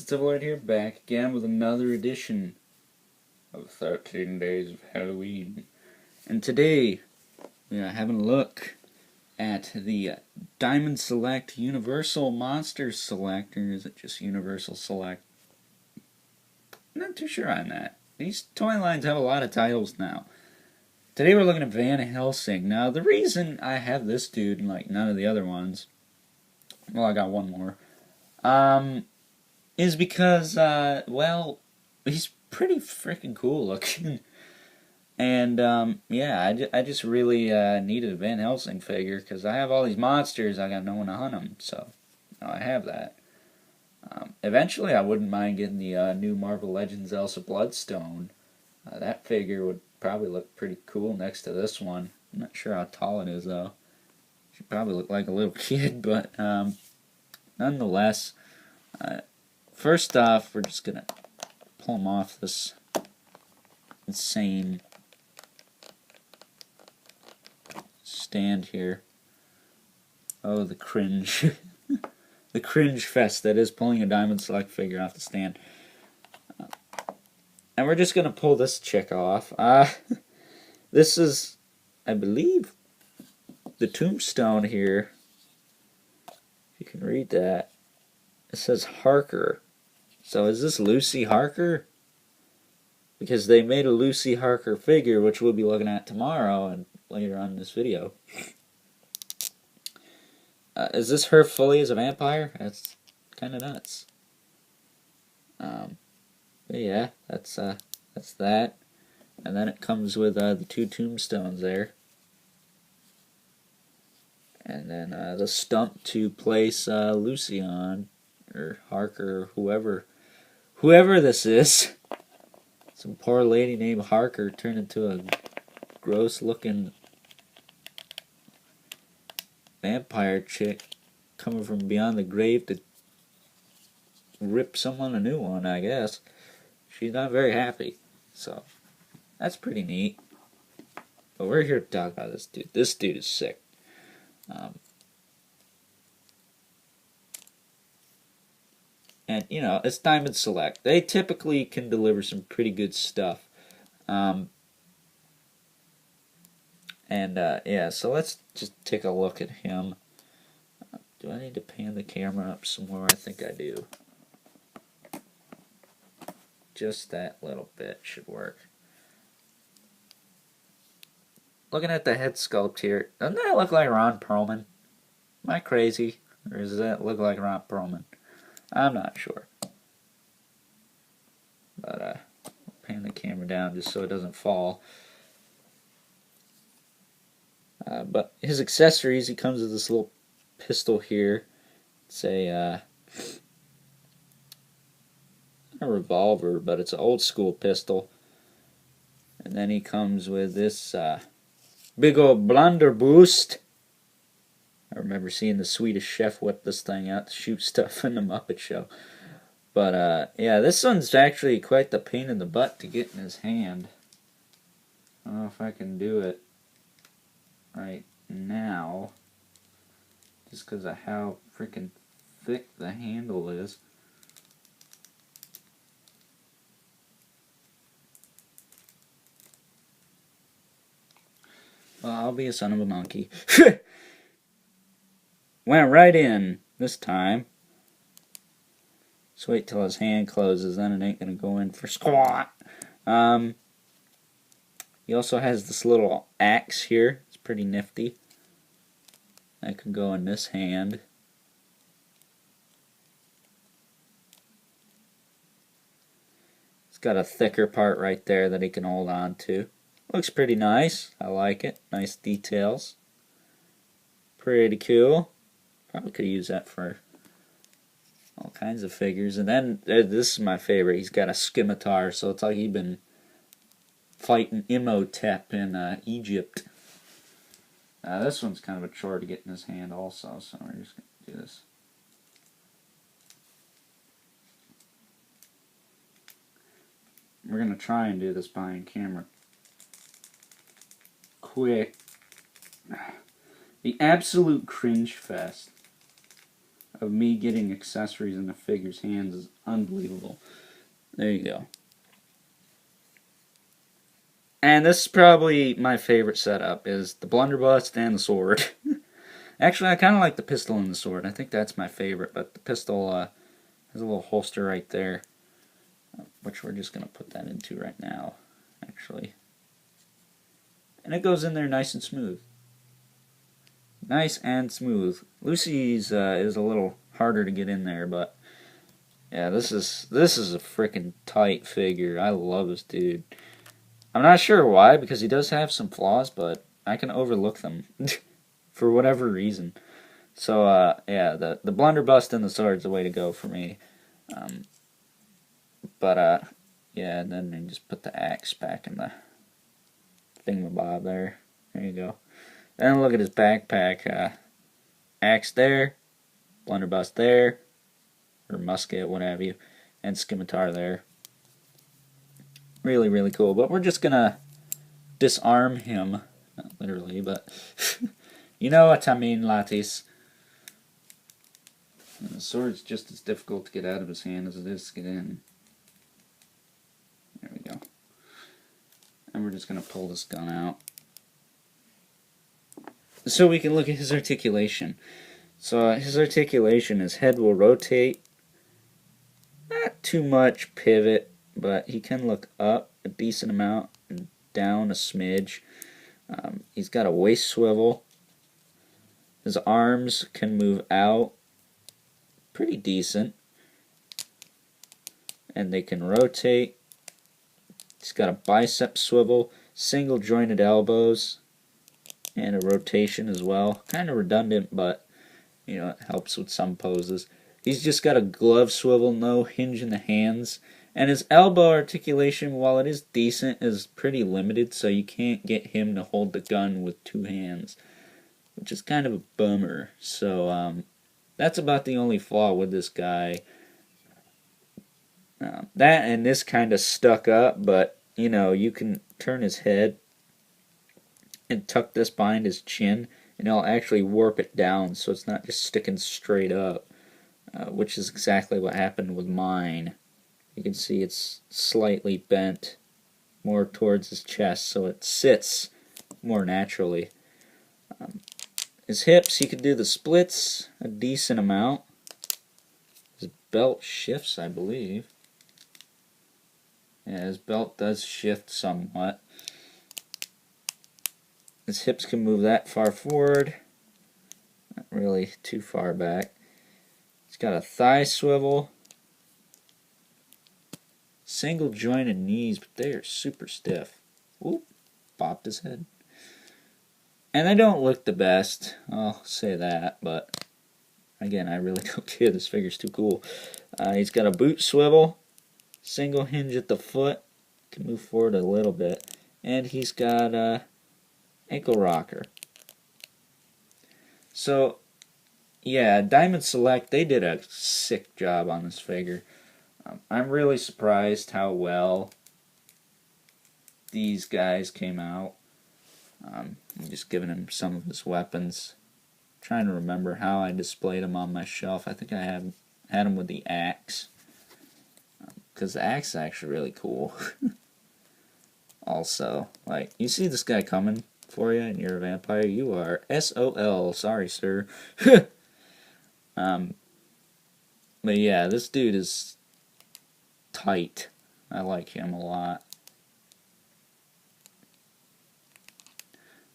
Sensitive Light here, back again with another edition of 13 Days of Halloween. And today, we are having a look at the Diamond Select Universal Monster Select, or is it just Universal Select? I'm not too sure on that. These toy lines have a lot of titles now. Today we're looking at Van Helsing. Now, the reason I have this dude and like none of the other ones, well, I got one more, is because, well, he's pretty freaking cool looking. And, yeah, I just really needed a Van Helsing figure because I have all these monsters, I got no one to hunt them, so now I have that. Eventually, I wouldn't mind getting the new Marvel Legends Elsa Bloodstone. That figure would probably look pretty cool next to this one. I'm not sure how tall it is, though. She'd probably look like a little kid, but nonetheless, first off, we're just going to pull him off this insane stand here. Oh, the cringe. The cringe fest that is pulling a Diamond Select figure off the stand. And we're just going to pull this chick off. This is, I believe, the tombstone here. If you can read that. It says Harker. So is this Lucy Harker? Because they made a Lucy Harker figure, which we'll be looking at tomorrow and later on in this video. Is this her fully as a vampire? That's kind of nuts. But yeah, that's that. And then it comes with the two tombstones there. And then the stump to place Lucy on, or Harker, or whoever this is. Some poor lady named Harker turned into a gross-looking vampire chick coming from beyond the grave to rip someone a new one, I guess. She's not very happy, so that's pretty neat. But we're here to talk about this dude. This dude is sick. And, you know, it's Diamond Select. They typically can deliver some pretty good stuff. Yeah, so let's just take a look at him. Do I need to pan the camera up some more? I think I do. Just that little bit should work. Looking at the head sculpt here, doesn't that look like Ron Perlman? Am I crazy? Or does that look like Ron Perlman? I'm not sure. But, I'll pan the camera down just so it doesn't fall. But his accessories, he comes with this little pistol here. It's a revolver, but it's an old school pistol. And then he comes with this big old blunderbuss. I remember seeing the Swedish chef whip this thing out to shoot stuff in the Muppet Show. But yeah, this one's actually quite the pain in the butt to get in his hand. I don't know if I can do it right now, just because of how freaking thick the handle is. Well, I'll be a son of a monkey. Went right in this time. Just wait till his hand closes, then it ain't gonna go in for squat. He also has this little axe here. It's pretty nifty. That can go in this hand. It's got a thicker part right there that he can hold on to. Looks pretty nice. I like it. Nice details. Pretty cool. Probably could use that for all kinds of figures. And then, this is my favorite. He's got a scimitar, so it's like he's been fighting Imhotep in Egypt. This one's kind of a chore to get in his hand also, so we're just going to do this. We're going to try and do this behind camera quick. The absolute cringe fest of me getting accessories in the figure's hands is unbelievable. There you go. And this is probably my favorite setup, is the blunderbuss and the sword. Actually, I kind of like the pistol and the sword. I think that's my favorite, but the pistol has a little holster right there, which we're just going to put that into right now, actually. And it goes in there nice and smooth. Nice and smooth. Lucy's is a little harder to get in there, but yeah, this is a freaking tight figure. I love this dude. I'm not sure why, because he does have some flaws, but I can overlook them for whatever reason. So yeah, the blunderbuss and the sword's the way to go for me. Yeah, and then you just put the axe back in the thingamabob there. There you go. Then look at his backpack. Axe there, blunderbuss there, or musket, what have you, and scimitar there. Really, really cool. But we're just gonna disarm him. Not literally, but you know what I mean, latties. And the sword's just as difficult to get out of his hand as it is to get in. There we go. And we're just gonna pull this gun out, so we can look at his articulation. So his articulation, his head will rotate. Not too much pivot, but he can look up a decent amount and down a smidge. He's got a waist swivel. His arms can move out pretty decent, and they can rotate. He's got a bicep swivel, single jointed elbows, and a rotation as well. Kind of redundant, but you know, it helps with some poses. He's just got a glove swivel, no hinge in the hands. And his elbow articulation, while it is decent, is pretty limited, so you can't get him to hold the gun with two hands, which is kind of a bummer. So that's about the only flaw with this guy. That and this kind of stuck up, but you know, you can turn his head and tuck this behind his chin, and it'll actually warp it down, so it's not just sticking straight up, which is exactly what happened with mine. You can see it's slightly bent more towards his chest, so it sits more naturally. His hips, he could do the splits a decent amount. His belt shifts, I believe. Yeah, his belt does shift somewhat. His hips can move that far forward. Not really too far back. He's got a thigh swivel. Single jointed knees, but they are super stiff. Oop, bopped his head. And they don't look the best, I'll say that, but again, I really don't care. This figure's too cool. He's got a boot swivel, single hinge at the foot, can move forward a little bit, and he's got a ankle rocker. So, yeah, Diamond Select, they did a sick job on this figure. I'm really surprised how well these guys came out. I'm just giving him some of his weapons. I'm trying to remember how I displayed them on my shelf. I think I had him with the axe, because the axe is actually really cool. Also, like, you see this guy coming for you and you're a vampire, you are SOL. Sorry, sir. But yeah, this dude is tight. I like him a lot.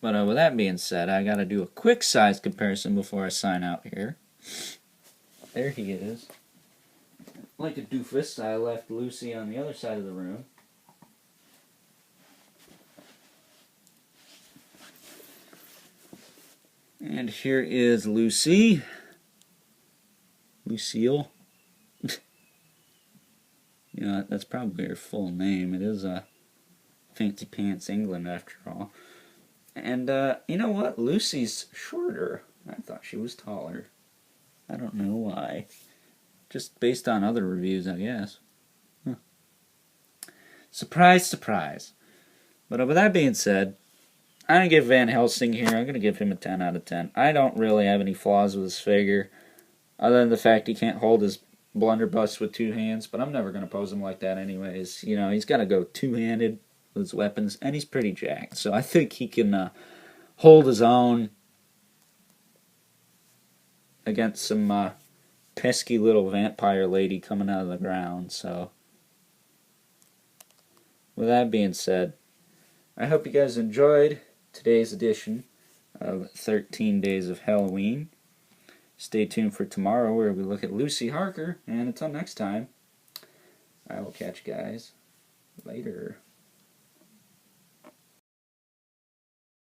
But with that being said, I gotta do a quick size comparison before I sign out here. There he is. Like a doofus, I left Lucy on the other side of the room. And here is Lucy. Lucille. You know, that's probably her full name. It is Fancy Pants England after all. And you know what? Lucy's shorter. I thought she was taller. I don't know why. Just based on other reviews, I guess. Huh. Surprise, surprise. But with that being said, I'm going to give Van Helsing here, I'm going to give him a 10 out of 10. I don't really have any flaws with this figure. Other than the fact he can't hold his blunderbuss with two hands, but I'm never going to pose him like that anyways. You know, he's got to go two-handed with his weapons, and he's pretty jacked. So I think he can hold his own against some pesky little vampire lady coming out of the ground. So with that being said, I hope you guys enjoyed today's edition of 13 Days of Helloween. Stay tuned for tomorrow where we look at Lucy Harker. And until next time, I will catch you guys later.